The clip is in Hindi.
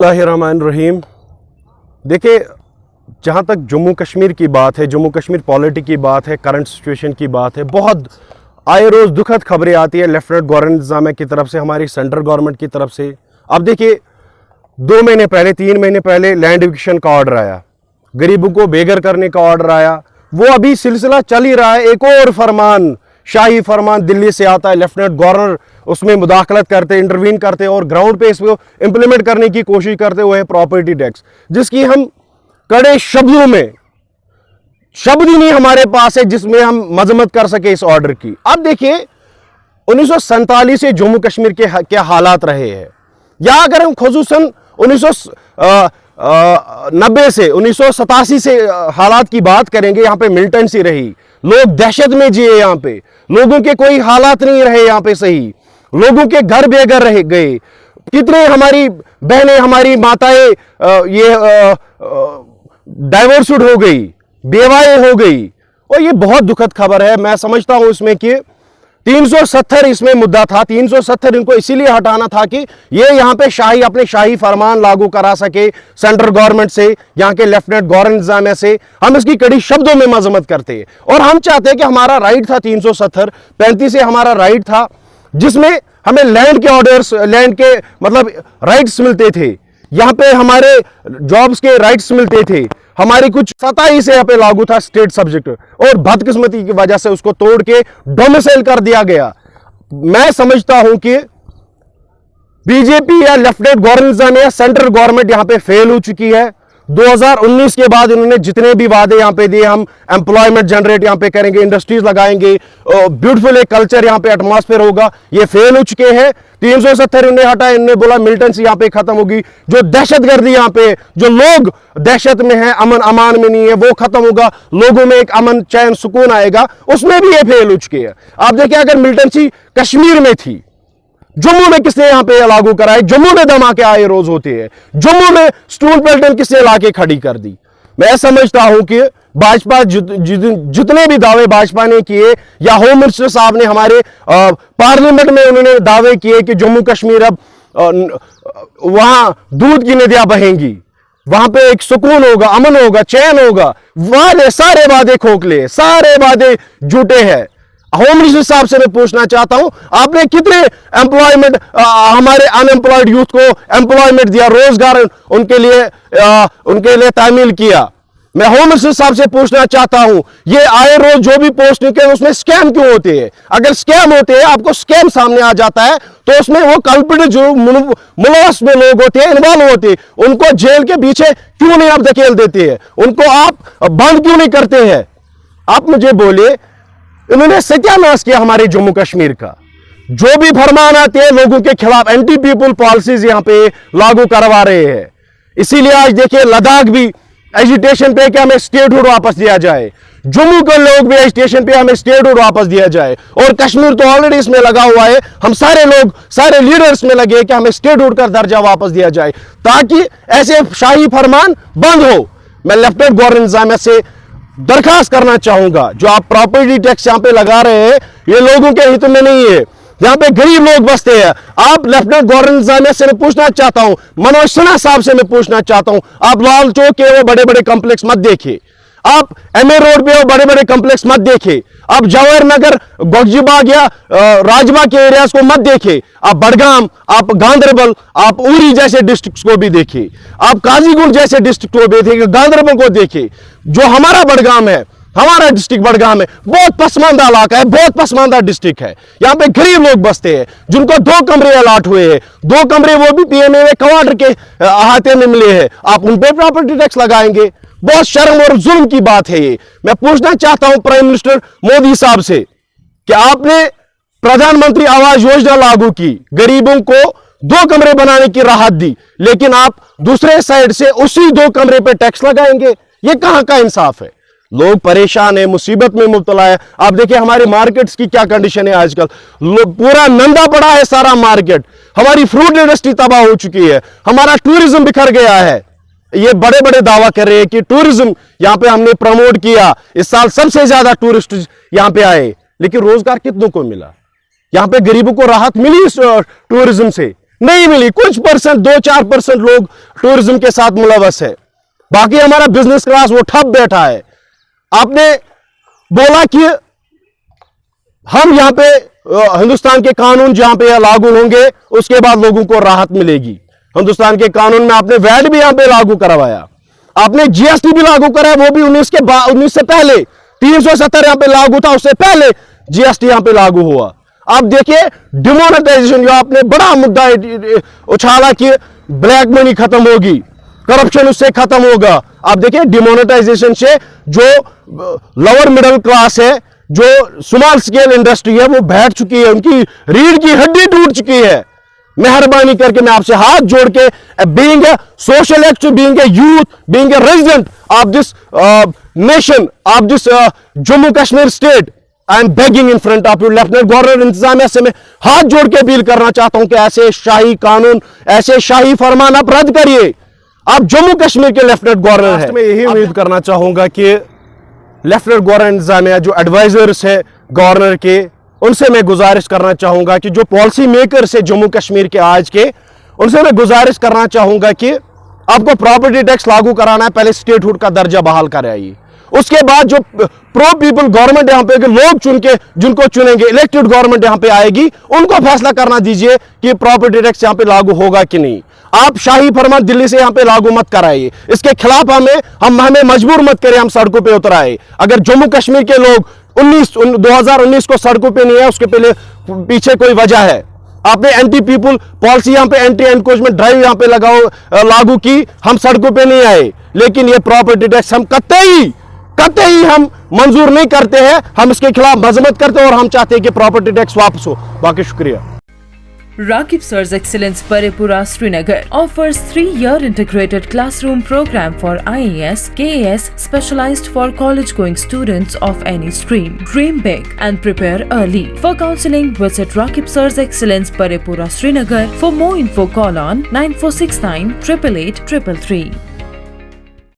बिस्मिल्लाहिर्रहमानिर्रहीम। देखिए, जहाँ तक जम्मू कश्मीर की बात है, जम्मू कश्मीर पॉलिटिक्स की बात है, करंट सिचुएशन की बात है, बहुत आए रोज़ दुखद खबरें आती है लेफ्टिनेंट गवर्नर इंतजामिया की तरफ से, हमारी सेंट्रल गवर्नमेंट की तरफ से। अब देखिए, 2 महीने पहले 3 महीने पहले लैंड इविक्शन का ऑर्डर आया, गरीबों को बेघर करने का ऑर्डर आया, वो अभी सिलसिला चल ही रहा है। एक और फरमान, शाही फरमान दिल्ली से आता है, लेफ्टिनेंट गवर्नर उसमें मुदाखलत करते, इंटरवीन करते और ग्राउंड पे इसको इंप्लीमेंट करने की कोशिश करते हुए प्रॉपर्टी टैक्स, जिसकी हम कड़े शब्दों में, शब्द ही नहीं हमारे पास है जिसमें हम मजम्मत कर सके इस ऑर्डर की। अब देखिए, 1947 से जम्मू कश्मीर के क्या हालात रहे हैं, या अगर हम खुसूसन 1990 से 1987 से हालात की बात करेंगे, यहाँ पे मिलिटेंसी रही, लोग दहशत में जिए, यहाँ पे लोगों के कोई हालात नहीं रहे, यहाँ पे सही, लोगों के घर बेघर रह गए, कितने हमारी बहनें, हमारी माताएं ये डाइवोर्सड हो गई, बेवाएं हो गई, और ये बहुत दुखद खबर है। मैं समझता हूं इसमें कि 370 इसमें मुद्दा था, 370 इनको इसीलिए हटाना था कि ये यहाँ पे अपने शाही फरमान लागू करा सके सेंट्रल गवर्नमेंट से, यहाँ के लेफ्टिनेंट गवर्नर इंतजामिया से। हम इसकी कड़ी शब्दों में मजम्मत करते हैं और हम चाहते हैं कि हमारा राइट था 370, 35 से हमारा राइट था, जिसमें हमें लैंड के ऑर्डर्स, लैंड के मतलब राइट्स मिलते थे, यहाँ पे हमारे जॉब्स के राइट्स मिलते थे, हमारी कुछ 27 से यहाँ पे लागू था स्टेट सब्जेक्ट, और बदकिस्मती की वजह से उसको तोड़ के डोमिसाइल कर दिया गया। मैं समझता हूं कि बीजेपी या लेफ्टिनेंट गवर्नर या सेंट्रल गवर्नमेंट यहाँ पे फेल हो चुकी है। 2019 के बाद इन्होंने जितने भी वादे यहाँ पे दिए, हम एम्प्लॉयमेंट जनरेट यहाँ पे करेंगे, इंडस्ट्रीज लगाएंगे, ब्यूटीफुल एक कल्चर यहाँ पे एटमॉस्फेयर होगा, ये फेल हो चुके हैं। 370 इन्हें हटाया, इन्होंने बोला मिलिटेंसी यहाँ पे खत्म होगी, जो दहशतगर्दी यहाँ पे, जो लोग दहशत में है, अमन अमान में नहीं है, वो खत्म होगा, लोगों में एक अमन चैन सुकून आएगा, उसमें भी ये फेल हो चुके हैं। आप देखिए, अगर मिलिटेंसी कश्मीर में थी, जम्मू में किसने यहां पे लागू कराए, जम्मू में धमाके आए रोज होते हैं, जम्मू में स्टूल पेल्टन किसने लाके खड़ी कर दी। मैं समझता हूं कि भाजपा जितने भी दावे भाजपा ने किए, या होम मिनिस्टर साहब ने हमारे पार्लियामेंट में उन्होंने दावे किए कि जम्मू कश्मीर अब वहां दूध की नदियां बहेंगी, वहां पे एक सुकून होगा, अमन होगा, चैन होगा, वादे सारे वादे खोखले, सारे वादे झूठे हैं। होम मिनिस्टर साहब से मैं पूछना चाहता हूं, आपने कितने एम्प्लॉयमेंट, हमारे अनएम्प्लॉयड यूथ को एम्प्लॉयमेंट दिया, रोजगार उनके लिए तामील किया। मैं होम मिनिस्टर साहब से पूछना चाहता हूं, ये आए रोज जो भी पोस्ट निकले उसमें स्कैम क्यों होते हैं? अगर स्कैम होते हैं, आपको स्कैम सामने आ जाता है, तो उसमें वो कल्प्रिट जो मुलवस में लोग होते हैं, इन्वॉल्व होते हैं, उनको जेल के पीछे क्यों नहीं आप धकेल देते हैं? उनको आप बंद क्यों नहीं करते हैं? आप मुझे बोलिए, इन्होंने सत्यानाश किया हमारे जम्मू कश्मीर का। जो भी फरमान आते हैं, लोगों के खिलाफ एंटी पीपुल पॉलिसीज यहां पे लागू करवा रहे हैं। इसीलिए आज देखिए, लद्दाख भी एजिटेशन पे कि हमें स्टेटहुड वापस दिया जाए, जम्मू के लोग भी एजिटेशन पे हमें स्टेटहुड वापस दिया जाए, और कश्मीर तो ऑलरेडी इसमें लगा हुआ है। हम सारे लोग, सारे लीडर्स में लगे कि हमें स्टेटहुड का दर्जा वापस दिया जाए, ताकि ऐसे शाही फरमान बंद हो। मैं लेफ्टिनेंट गवर्नर इंतजामिया से दरखास्त करना चाहूंगा, जो आप प्रॉपर्टी टैक्स यहां पे लगा रहे हैं, ये लोगों के हित में नहीं है, यहां पे गरीब लोग बसते हैं। आप लेफ्टिनेंट गवर्नर इंतजामिया से मैं पूछना चाहता हूं, मनोज सिन्हा साहब से मैं पूछना चाहता हूं, आप लाल चौक के वो बड़े बड़े कॉम्प्लेक्स मत देखिए, आप एमए रोड पे वो बड़े बड़े कॉम्प्लेक्स मत देखिए, आप जवाहर नगर, गोगजीबाग या राजबाग के एरियाज को मत देखिए, आप बड़गाम, आप गांधरबल, आप उरी जैसे डिस्ट्रिक्ट को भी देखिए, आप काजीगुंड जैसे डिस्ट्रिक्ट को भी देखिए, गांधरबल को देखिए। जो हमारा बड़गाम है, हमारा डिस्ट्रिक्ट बड़गाम है, बहुत पसमानदा इलाका है, बहुत पसमानदा डिस्ट्रिक्ट है। यहाँ पे गरीब लोग बसते हैं, जिनको 2 कमरे अलाट हुए हैं, 2 कमरे वो भी पीएमए कमांडर के अहाते में मिले हैं, आप उन पे प्रॉपर्टी टैक्स लगाएंगे? बहुत शर्म और जुल्म की बात है ये। मैं पूछना चाहता हूं प्राइम मिनिस्टर मोदी साहब से कि आपने प्रधानमंत्री आवास योजना लागू की, गरीबों को 2 कमरे बनाने की राहत दी, लेकिन आप दूसरे साइड से उसी 2 कमरे पे टैक्स लगाएंगे? ये कहां का इंसाफ है? लोग परेशान है, मुसीबत में मुब्तला है। आप देखिए, हमारे मार्केट्स की क्या कंडीशन है आजकल, पूरा नंदा पड़ा है सारा मार्केट, हमारी फ्रूट इंडस्ट्री तबाह हो चुकी है, हमारा टूरिज्म बिखर गया है। ये बड़े बड़े दावा कर रहे हैं कि टूरिज्म यहां पे हमने प्रमोट किया, इस साल सबसे ज्यादा टूरिस्ट यहां पे आए, लेकिन रोजगार कितनों को मिला? यहां पे गरीबों को राहत मिली इस टूरिज्म से? नहीं मिली। कुछ परसेंट 2-4% लोग टूरिज्म के साथ मुलवस है, बाकी हमारा बिजनेस क्लास वो ठप बैठा है। आपने बोला कि हम यहां पे हिंदुस्तान के कानून जहां पे लागू होंगे उसके बाद लोगों को राहत मिलेगी। हिंदुस्तान के कानून में आपने वैट भी यहां पे लागू करवाया, आपने जीएसटी भी लागू कराया, वो भी 19 से पहले। 370 यहां पे लागू था, उससे पहले जीएसटी यहां पे लागू हुआ। आप देखिए डिमोनेटाइजेशन, जो आपने बड़ा मुद्दा उछाला कि ब्लैक मनी खत्म होगी, करप्शन उससे खत्म होगा। आप देखिए डिमोनेटाइजेशन से जो लोअर मिडिल क्लास है, जो स्मॉल स्केल इंडस्ट्री है, वो बैठ चुकी है, उनकी रीढ़ की हड्डी टूट चुकी है। मेहरबानी करके मैं आपसे हाथ जोड़ के, being a social activist, being a youth, being a resident of this nation, of this Jammu Kashmir state, I am begging in front of you lieutenant governor इंतजामिया से मैं हाथ जोड़ के अपील करना चाहता हूं कि ऐसे शाही कानून, ऐसे शाही फरमान आप रद्द करिए। आप जम्मू कश्मीर के लेफ्टिनेंट गवर्नर हैं। मैं यही उम्मीद करना चाहूंगा कि लेफ्टिनेंट गवर्नर इंतजामिया, जो एडवाइजर्स है गवर्नर के, उनसे मैं गुजारिश करना चाहूंगा कि जो पॉलिसी मेकर्स है जम्मू कश्मीर के आज के, उनसे मैं गुजारिश करना चाहूंगा कि आपको प्रॉपर्टी टैक्स लागू कराना है, पहले स्टेटहुड का दर्जा बहाल कराइए। उसके बाद जो प्रो पीपल गवर्नमेंट यहां पे लोग चुन के जिनको चुनेंगे, इलेक्टेड गवर्नमेंट यहां पे आएगी, उनको फैसला करना दीजिए कि प्रॉपर्टी टैक्स यहां पे लागू होगा कि नहीं। आप शाही फरमान दिल्ली से यहां पे लागू मत कराइए, इसके खिलाफ हमें मजबूर मत करें, हम सड़कों पे उतर आए। अगर जम्मू कश्मीर के लोग 2019 को सड़कों पे नहीं है, उसके पीछे कोई वजह है। आपने एंटी पीपल पॉलिसी यहां पे, एंटी एनक्रोचमेंट ड्राइव यहां पे लागू की, हम सड़कों पे नहीं आए। लेकिन ये प्रॉपर्टी टैक्स हम कतई हम मंजूर नहीं करते हैं, हम इसके खिलाफ मजम्मत करते हैं और हम चाहते हैं कि प्रॉपर्टी टैक्स वापस हो। बाकी शुक्रिया। Rakib Sir's Excellence Paripura Srinagar offers 3-year integrated classroom program for IAS, KAS specialized for college-going students of any stream. Dream big and prepare early. For counseling, visit Rakib Sir's Excellence Paripura Srinagar. For more info, call on 9469 888 333.